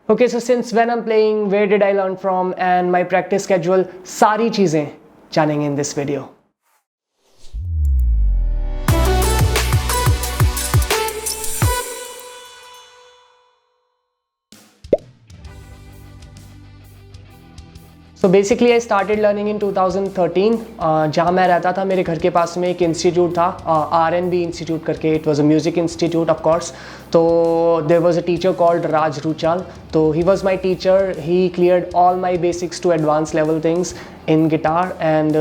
Okay, so since when I'm playing, where did I learn from, and my practice schedule, सारी चीज़ें जानेंगे in this video. So basically I started learning in 2013. जहाँ मैं रहता था मेरे घर के पास में एक इंस्टीट्यूट था, R&B इंस्टीट्यूट करके. It was a music institute of course. तो there was a teacher called Raj Ruchal. तो he was my teacher. He cleared all my basics to advance level things in guitar and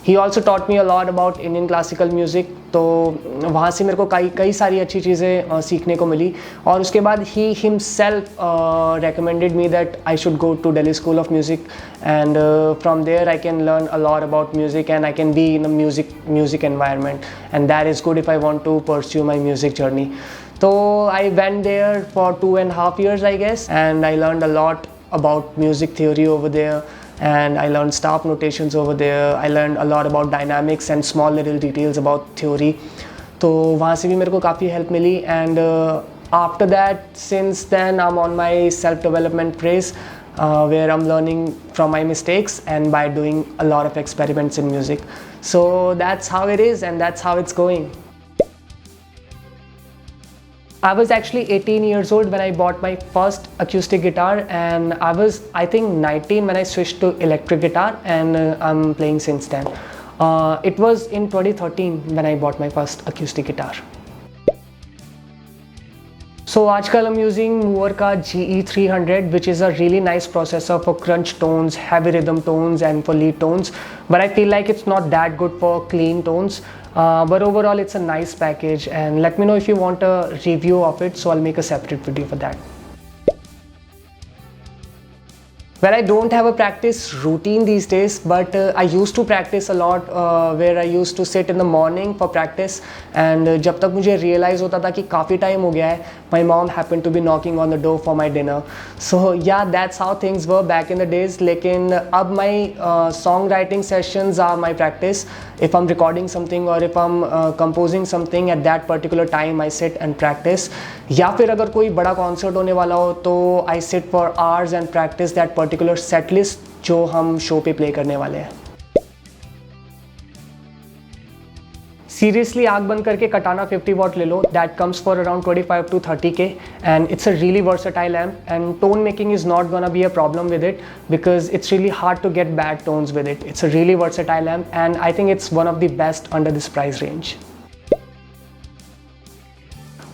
he also taught me a lot about Indian classical music. तो वहाँ से मेरे को कई सारी अच्छी चीज़ें सीखने को मिली. और उसके बाद he himself recommended me that I should go to Delhi School of Music, and from there I can learn a lot about music and I can be in a music environment, and that is good if I want to pursue my music journey. So I went there for 2.5 years, I guess, and I learned a lot about music theory over there, and I learned staff notations over there. I learned a lot about dynamics and small little details about theory. तो वहाँ से भी मेरे को काफ़ी help मिली. And after that, since then I'm on my self-development phase, where I'm learning from my mistakes and by doing a lot of experiments in music. So that's how it is and that's how it's going. I was actually 18 years old when I bought my first acoustic guitar, and I was, I think, 19 when I switched to electric guitar, and I'm playing since then. It was in 2013 when I bought my first acoustic guitar. So आजकल I'm using Moore का GE300, which is a really nice processor for crunch tones, heavy rhythm tones and for lead tones, but I feel like it's not that good for clean tones. But overall it's a nice package, and let me know if you want a review of it, so I'll make a separate video for that. Well, I don't have a practice routine these days, but I used to practice a lot, where I used to sit in the morning for practice, and जब तक मुझे realize होता था कि काफ़ी time हो गया है, my mom happened to be knocking on the door for my dinner. So yeah, that's how things were back in the days. लेकिन अब my songwriting sessions are my practice. If I'm recording something or if I'm composing something, at that particular time I sit and practice. या फिर अगर कोई बड़ा concert होने वाला हो तो I sit for hours and practice that particular set list जो हम शो पे प्ले करने वाले हैं. Seriously, आग बंद करके कटाना 50 watt ले लो. That comes for around 25 to 30k, and it's a really versatile amp, and tone making is not gonna be a problem with it because it's really hard to get bad tones with it. It's a really versatile amp, and I think it's one of the best under this price range.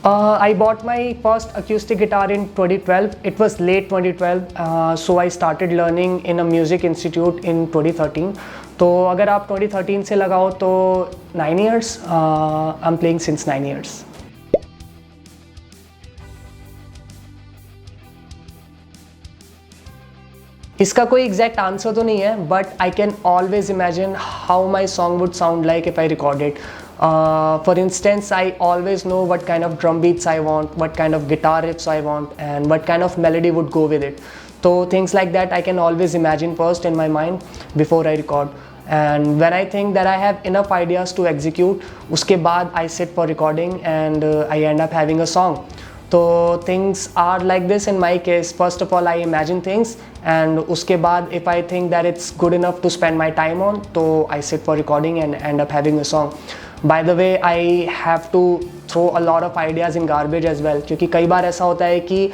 I bought my first acoustic guitar in 2012. It was late 2012, so I started learning in a music institute in 2013. तो अगर आप 2013 से लगाओ तो 9 years. I'm playing since 9 years. इसका कोई exact answer तो नहीं है, but I can always imagine how my song would sound like if I record it. For instance, I always know what kind of drum beats I want, what kind of guitar riffs I want, and what kind of melody would go with it. So things like that I can always imagine first in my mind before I record. And when I think that I have enough ideas to execute, उसके बाद I sit for recording and I end up having a song. So things are like this in my case. First of all, I imagine things, and उसके बाद if I think that it's good enough to spend my time on, तो I sit for recording and end up having a song. By the way, I have to throw a lot of ideas in garbage as well, क्योंकि कई बार ऐसा होता है कि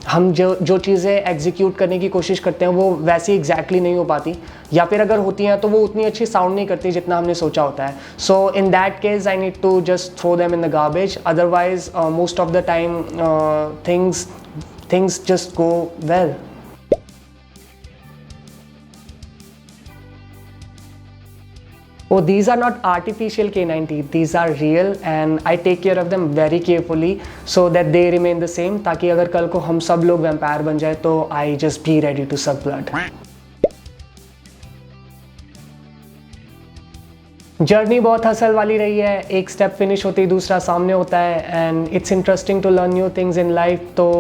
हम जो चीज़ें एग्जीक्यूट करने की कोशिश करते हैं वो वैसी एग्जैक्टली नहीं हो पाती, या फिर अगर होती हैं तो वो उतनी अच्छी साउंड नहीं करती जितना हमने सोचा होता है. So in that case I need to just throw them in the garbage. Otherwise most of the time things just go well. Oh, these are not artificial canine teeth. These are real, and I take care of them very carefully so that they remain the same. ताकि अगर कल को हम सब लोग vampire बन जाए तो I just be ready to suck blood. Journey बहुत हसल वाली रही है. एक स्टेप फिनिश होती है, दूसरा सामने होता है, and it's interesting to learn new things in life. तो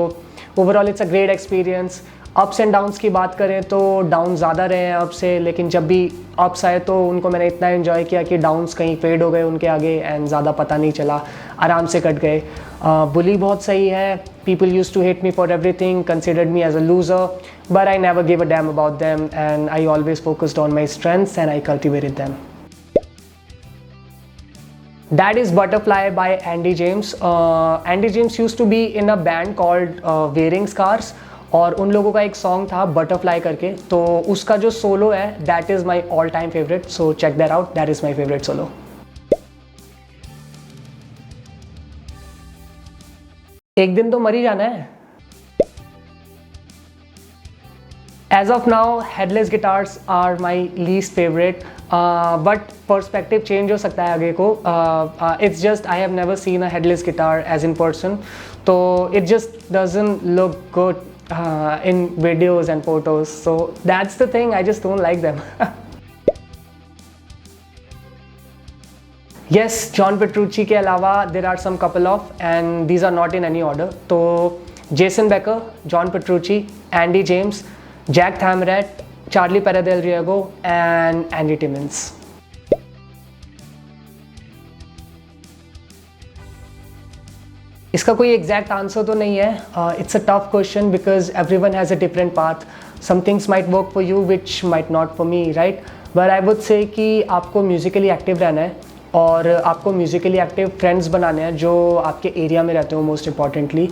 overall it's a great experience. Ups and downs की बात करें तो डाउन ज़्यादा रहे हैं अप से, लेकिन जब भी अप्स आए तो उनको मैंने इतना एंजॉय किया कि डाउन्स कहीं फेड हो गए उनके आगे एंड ज़्यादा पता नहीं चला, आराम से कट गए। बुली बहुत सही है, people use to hate me for everything, considered me as a loser, but I never give a damn about them and I always focused on my strengths and I cultivated them. That is Butterfly by Andy James. Andy James used to be in a band called Wearing Scars, और उन लोगों का एक song था butterfly करके, तो उसका जो सोलो है that is my all time favourite, so check that out, that is my favourite solo. एक दिन तो मर ही जाना है। As of now, headless guitars are my least favorite, but perspective change हो सकता है आगे को। It's just I have never seen a headless guitar as in person, so it just doesn't look good in videos and photos. So that's the thing, I just don't like them. Yes, John Petrucci के अलावा there are some couple of, and these are not in any order. तो Jason Becker, John Petrucci, Andy James, Jack Thamrat, Charlie Perez del Riego and Andy Timmons. इसका कोई exact answer तो नहीं है, it's a tough question because everyone has a different path, some things might work for you which might not for me, right, but I would say कि आपको musically active रहना है और आपको म्यूज़िकली एक्टिव फ्रेंड्स बनाने हैं जो आपके एरिया में रहते हो मोस्ट इम्पॉर्टेंटली,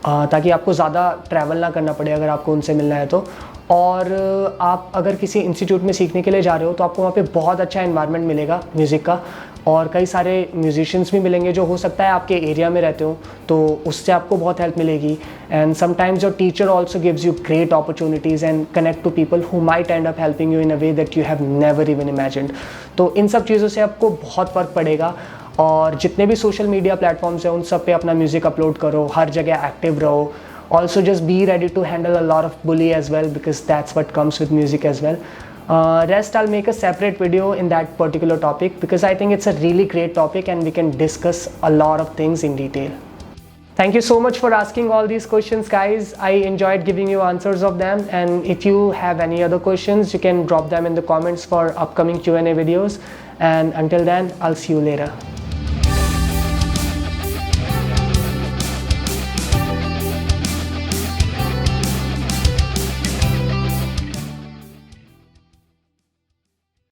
ताकि आपको ज़्यादा ट्रैवल ना करना पड़े अगर आपको उनसे मिलना है तो। और आप अगर किसी इंस्टीट्यूट में सीखने के लिए जा रहे हो तो आपको वहाँ पे बहुत अच्छा एनवायरनमेंट मिलेगा म्यूज़िक का, और कई सारे म्यूजिशियंस भी मिलेंगे जो हो सकता है आपके एरिया में रहते हो, तो उससे आपको बहुत हेल्प मिलेगी। And sometimes your teacher also gives you great opportunities and connect to people who might end up helping you in a way that you have never even imagined. तो इन सब चीज़ों से आपको बहुत फ़र्क पड़ेगा, और जितने भी सोशल मीडिया प्लेटफॉर्म्स हैं उन सब पे अपना म्यूज़िक अपलोड करो, हर जगह एक्टिव रहो। Also just be ready to handle a lot of bully as well, because that's what comes with music as well. Rest I'll make a separate video in that particular topic, because I think it's a really great topic and we can discuss a lot of things in detail. Thank you so much for asking all these questions, guys. I enjoyed giving you answers of them, and if you have any other questions you can drop them in the comments for upcoming Q&A videos, and until then I'll see you later.